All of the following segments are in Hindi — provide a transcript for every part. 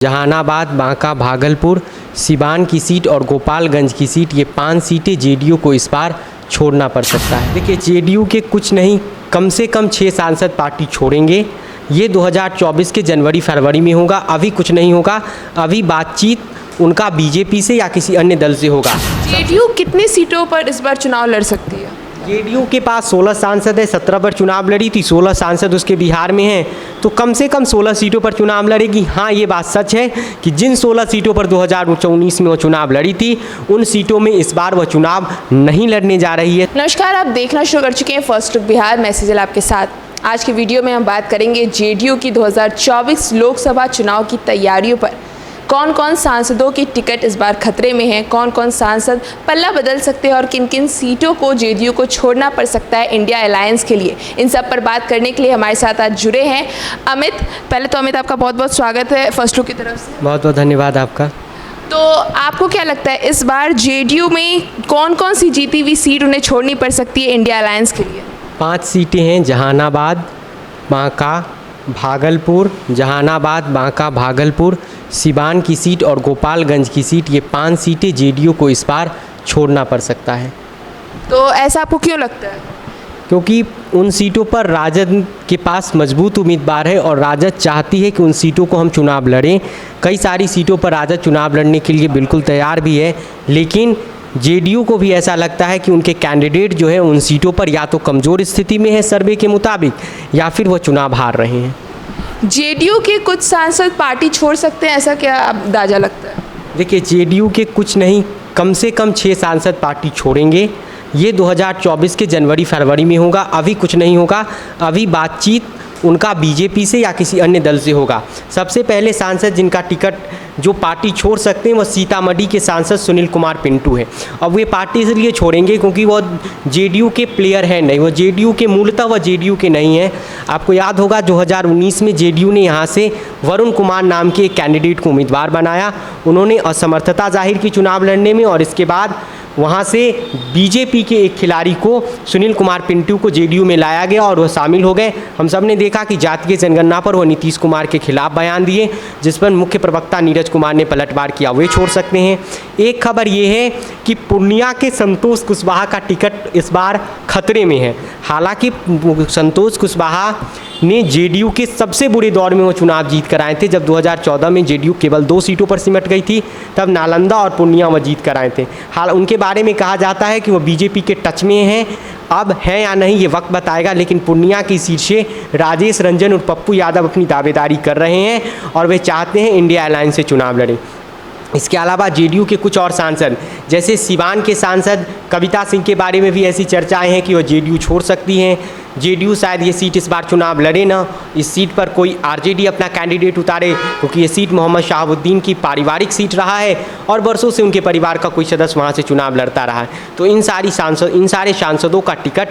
जहानाबाद, बांका, भागलपुर, सिवान की सीट और गोपालगंज की सीट, ये 5 सीटें जेडीयू को इस बार छोड़ना पड़ सकता है। देखिए, जेडीयू के कुछ नहीं, कम से कम 6 सांसद पार्टी छोड़ेंगे। ये 2024 के जनवरी फरवरी में होगा। अभी कुछ नहीं होगा। अभी बातचीत उनका बीजेपी से या किसी अन्य दल से होगा। जेडीयू कितनी सीटों पर इस बार चुनाव लड़ सकती है? जेडीयू के पास 16 सांसद है। 17 पर चुनाव लड़ी थी, 16 सांसद उसके बिहार में हैं, तो कम से कम 16 सीटों पर चुनाव लड़ेगी। हाँ, ये बात सच है कि जिन 16 सीटों पर 2019 में वो चुनाव लड़ी थी, उन सीटों में इस बार वह चुनाव नहीं लड़ने जा रही है। नमस्कार, आप देखना शुरू कर चुके हैं फर्स्ट लुक बिहार। मैं सिजल आपके साथ। आज की वीडियो में हम बात करेंगे जेडीयू की 2024 लोकसभा चुनाव की तैयारियों पर। कौन कौन सांसदों की टिकट इस बार खतरे में है, कौन कौन सांसद पल्ला बदल सकते हैं और किन किन सीटों को जेडीयू को छोड़ना पड़ सकता है इंडिया अलायंस के लिए। इन सब पर बात करने के लिए हमारे साथ आज जुड़े हैं अमित। पहले तो अमित, आपका बहुत बहुत स्वागत है फर्स्ट लुक की तरफ से। बहुत बहुत धन्यवाद आपका। तो आपको क्या लगता है इस बार जेडीयू में कौन कौन सी जीती हुई सीट उन्हें छोड़नी पड़ सकती है इंडिया अलायंस के लिए? 5 सीटें हैं। जहानाबाद, बांका, भागलपुर, जहानाबाद, बांका, भागलपुर, सिवान की सीट और गोपालगंज की सीट, ये 5 सीटें जेडीयू को इस बार छोड़ना पड़ सकता है। तो ऐसा आपको क्यों लगता है? क्योंकि उन सीटों पर राजद के पास मजबूत उम्मीदवार है और राजद चाहती है कि उन सीटों को हम चुनाव लड़ें। कई सारी सीटों पर राजद चुनाव लड़ने के लिए बिल्कुल तैयार भी है, लेकिन जेडीयू को भी ऐसा लगता है कि उनके कैंडिडेट जो है उन सीटों पर या तो कमज़ोर स्थिति में है सर्वे के मुताबिक, या फिर वो चुनाव हार रहे हैं। जेडीयू के कुछ सांसद पार्टी छोड़ सकते हैं, ऐसा क्या अंदाजा लगता है? देखिए, जेडीयू के कुछ नहीं, कम से कम 6 सांसद पार्टी छोड़ेंगे। ये 2024 के जनवरी फरवरी में होगा। अभी कुछ नहीं होगा। अभी बातचीत उनका बीजेपी से या किसी अन्य दल से होगा। सबसे पहले सांसद जिनका टिकट जो पार्टी छोड़ सकते हैं वह सीतामढ़ी के सांसद सुनील कुमार पिंटू हैं। अब वे पार्टी इसलिए छोड़ेंगे क्योंकि वह जेडीयू के प्लेयर हैं नहीं, वह जेडीयू के मूलतः वह जेडीयू के नहीं हैं। आपको याद होगा 2019 में जेडीयू ने यहाँ से वरुण कुमार नाम के एक कैंडिडेट को उम्मीदवार बनाया। उन्होंने असमर्थता जाहिर की चुनाव लड़ने में, और इसके बाद वहाँ से बीजेपी के एक खिलाड़ी को, सुनील कुमार पिंटू को जेडीयू में लाया गया और वह शामिल हो गए। हम सब ने देखा कि जातीय जनगणना पर वह नीतीश कुमार के खिलाफ बयान दिए, जिस पर मुख्य प्रवक्ता नीरज कुमार ने पलटवार किया। वे छोड़ सकते हैं। एक खबर ये है कि पूर्णिया के संतोष कुशवाहा का टिकट इस बार खतरे में है। हालांकि संतोष कुशवाहा ने जेडीयू के सबसे बुरे दौर में वो चुनाव जीत कर आए थे। जब 2014 में जेडीयू केवल 2 सीटों पर सिमट गई थी, तब नालंदा और पूर्णिया वह जीत कर आए थे। हाल उनके बारे में कहा जाता है कि वो बीजेपी के टच में हैं। अब हैं या नहीं ये वक्त बताएगा, लेकिन पूर्णिया की सीट से राजेश रंजन और पप्पू यादव अपनी दावेदारी कर रहे हैं और वे चाहते हैं इंडिया अलायंस से चुनाव लड़ें। इसके अलावा जेडीयू के कुछ और सांसद, जैसे सिवान के सांसद कविता सिंह के बारे में भी ऐसी चर्चाएं हैं कि वो जेडीयू छोड़ सकती हैं। जेडीयू शायद ये सीट इस बार चुनाव लड़े ना, इस सीट पर कोई आरजेडी अपना कैंडिडेट उतारे, क्योंकि ये सीट मोहम्मद शहाबुद्दीन की पारिवारिक सीट रहा है और वर्षों से उनके परिवार का कोई सदस्य वहाँ से चुनाव लड़ता रहा है। तो इन सारे सांसदों का टिकट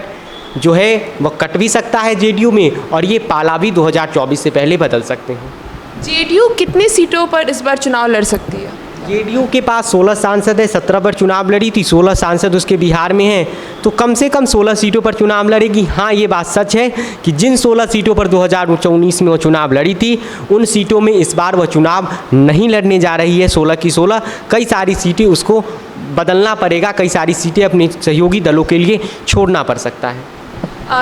जो है वह कट भी सकता है जेडीयू में, और ये पाला भी 2024 से पहले बदल सकते हैं। जेडीयू कितनी सीटों पर इस बार चुनाव लड़ सकती है? जेडीयू के पास 16 सांसद है। 17 पर चुनाव लड़ी थी, 16 सांसद उसके बिहार में हैं, तो कम से कम 16 सीटों पर चुनाव लड़ेगी। हाँ, ये बात सच है कि जिन 16 सीटों पर 2019 में वो चुनाव लड़ी थी, उन सीटों में इस बार वह चुनाव नहीं लड़ने जा रही है। 16 की 16 कई सारी सीटें उसको बदलना पड़ेगा, कई सारी सीटें अपने सहयोगी दलों के लिए छोड़ना पड़ सकता है।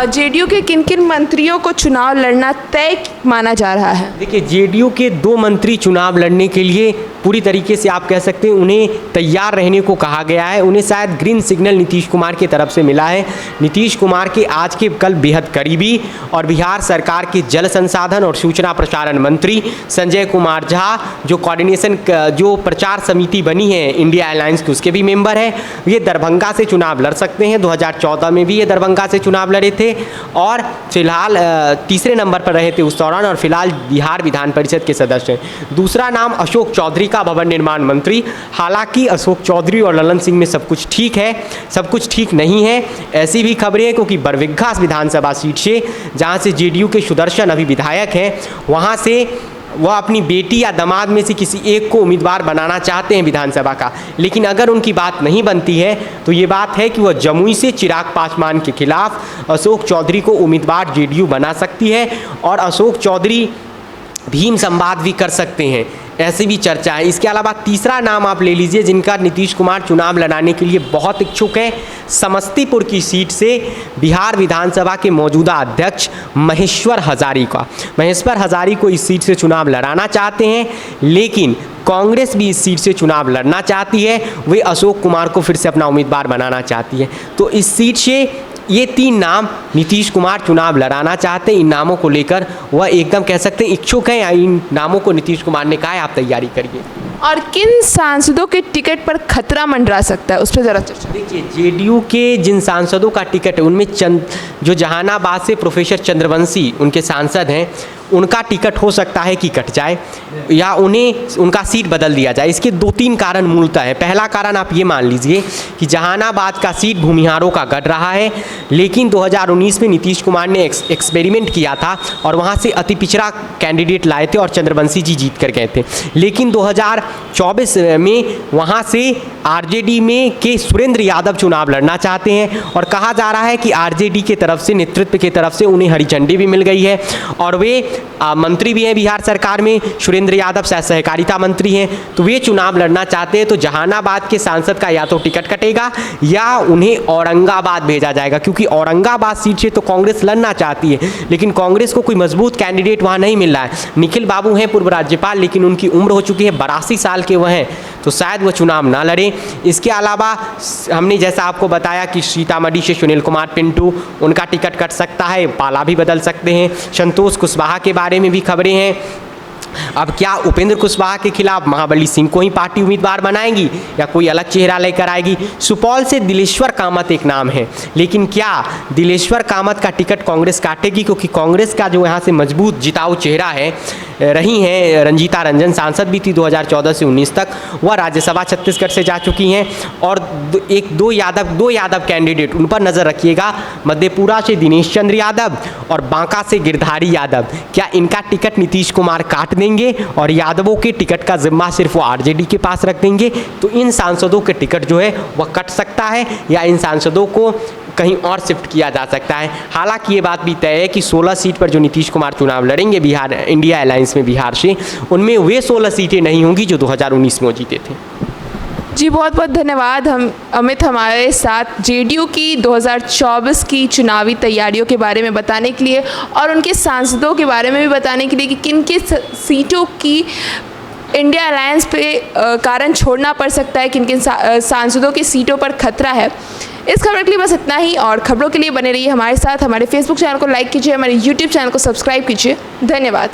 जेडीयू के किन किन मंत्रियों को चुनाव लड़ना तय माना जा रहा है? देखिए, जेडीयू के 2 मंत्री चुनाव लड़ने के लिए पूरी तरीके से आप कह सकते हैं उन्हें तैयार रहने को कहा गया है। उन्हें शायद ग्रीन सिग्नल नीतीश कुमार की तरफ से मिला है। नीतीश कुमार के आज के कल बेहद करीबी और बिहार सरकार के जल संसाधन और सूचना प्रसारण मंत्री संजय कुमार झा, जो कोऑर्डिनेशन जो प्रचार समिति बनी है इंडिया अलायंस की, उसके भी मेंबर हैं। ये दरभंगा से चुनाव लड़ सकते हैं। 2014 में भी ये दरभंगा से चुनाव लड़े थे और फिलहाल तीसरे नंबर पर रहे थे उस दौरान, और फिलहाल बिहार विधान परिषद के सदस्य हैं। दूसरा नाम अशोक चौधरी का, भवन निर्माण मंत्री। हालांकि अशोक चौधरी और ललन सिंह में सब कुछ ठीक है, सब कुछ ठीक नहीं है, ऐसी भी खबरें हैं, क्योंकि बरविघा विधानसभा सीट से, जहां से जेडीयू के सुदर्शन अभी विधायक हैं, वहां से वह अपनी बेटी या दामाद में से किसी एक को उम्मीदवार बनाना चाहते हैं विधानसभा का। लेकिन अगर उनकी बात नहीं बनती है तो ये बात है कि वह जमुई से चिराग पासवान के खिलाफ अशोक चौधरी को उम्मीदवार जेडीयू बना सकती है, और अशोक चौधरी भीम संवाद भी कर सकते हैं। ऐसी भी चर्चा है। इसके अलावा तीसरा नाम आप ले लीजिए जिनका नीतीश कुमार चुनाव लड़ाने के लिए बहुत इच्छुक हैं। समस्तीपुर की सीट से बिहार विधानसभा के मौजूदा अध्यक्ष महेश्वर हजारी को इस सीट से चुनाव लड़ाना चाहते हैं, लेकिन कांग्रेस भी इस सीट से चुनाव लड़ना चाहती है। वे अशोक कुमार को फिर से अपना उम्मीदवार बनाना चाहती है। तो इस सीट से ये 3 नाम नीतीश कुमार चुनाव लड़ाना चाहते हैं। इन नामों को लेकर वह एकदम कह सकते हैं इच्छुक हैं, या इन नामों को नीतीश कुमार ने कहा है आप तैयारी करिए। और किन सांसदों के टिकट पर खतरा मंडरा सकता है, उस पर ज़रा चर्चा। देखिए, जेडीयू के जिन सांसदों का टिकट है उनमें जो जहानाबाद से प्रोफेसर चंद्रवंशी उनके सांसद हैं, उनका टिकट हो सकता है कि कट जाए या उन्हें उनका सीट बदल दिया जाए। इसके 2-3 कारण मूलतः है। पहला कारण आप ये मान लीजिए कि जहानाबाद का सीट भूमिहारों का गढ़ रहा है, लेकिन 2019 में नीतीश कुमार ने एक्सपेरिमेंट किया था और वहाँ से अति पिछड़ा कैंडिडेट लाए थे और चंद्रवंशी जी जीत कर गए थे। लेकिन 2024 में वहाँ से आरजेडी में के सुरेंद्र यादव चुनाव लड़ना चाहते हैं और कहा जा रहा है कि आरजेडी के तरफ से, नेतृत्व की तरफ से उन्हें हरी झंडी भी मिल गई है और वे मंत्री भी हैं बिहार सरकार में। सुरेंद्र यादव सहकारिता मंत्री हैं, तो वे चुनाव लड़ना चाहते हैं। तो जहानाबाद के सांसद का या तो टिकट कटेगा या उन्हें औरंगाबाद भेजा जाएगा, क्योंकि औरंगाबाद सीट से तो कांग्रेस लड़ना चाहती है, लेकिन कांग्रेस को कोई मजबूत कैंडिडेट वहाँ नहीं मिल रहा है। निखिल बाबू हैं पूर्व राज्यपाल, लेकिन उनकी उम्र हो चुकी है, 82 साल के वह हैं, तो शायद वो चुनाव ना लड़ें। इसके अलावा हमने जैसा आपको बताया कि सीतामढ़ी से सुनील कुमार पिंटू, उनका टिकट कट सकता है, पाला भी बदल सकते हैं। संतोष कुशवाहा के बारे में भी खबरें हैं। अब क्या उपेंद्र कुशवाहा के खिलाफ महाबली सिंह को ही पार्टी उम्मीदवार बनाएगी या कोई अलग चेहरा लेकर आएगी? सुपौल से दिलेश्वर कामत एक नाम है, लेकिन क्या दिलेश्वर कामत का टिकट कांग्रेस काटेगी? क्योंकि कांग्रेस का जो यहाँ से मजबूत जिताऊ चेहरा है रही हैं रंजीता रंजन, सांसद भी थी 2014 से 19 तक, वह राज्यसभा छत्तीसगढ़ से जा चुकी हैं। और दो यादव कैंडिडेट, उन पर नज़र रखिएगा। मधेपुरा से दिनेश चंद्र यादव और बांका से गिरधारी यादव, क्या इनका टिकट नीतीश कुमार काट देंगे और यादवों के टिकट का जिम्मा सिर्फ वो आरजेडी के पास रख देंगे? तो इन सांसदों के टिकट जो है वह कट सकता है या इन सांसदों को कहीं और शिफ्ट किया जा सकता है। हालांकि ये बात भी तय है कि 16 सीट पर जो नीतीश कुमार चुनाव लड़ेंगे बिहार इंडिया अलायंस में बिहार से, उनमें वे 16 सीटें नहीं होंगी जो 2019 में वो जीते थे। जी बहुत बहुत धन्यवाद अमित, हमारे साथ जेडीयू की 2024 की चुनावी तैयारियों के बारे में बताने के लिए और उनके सांसदों के बारे में भी बताने के लिए कि किन किन सीटों की इंडिया अलायंस पे कारण छोड़ना पड़ सकता है, किन किन सांसदों की सीटों पर खतरा है। इस खबर के लिए बस इतना ही, और खबरों के लिए बने रहिए हमारे साथ। हमारे फेसबुक चैनल को लाइक कीजिए, हमारे यूट्यूब चैनल को सब्सक्राइब कीजिए। धन्यवाद।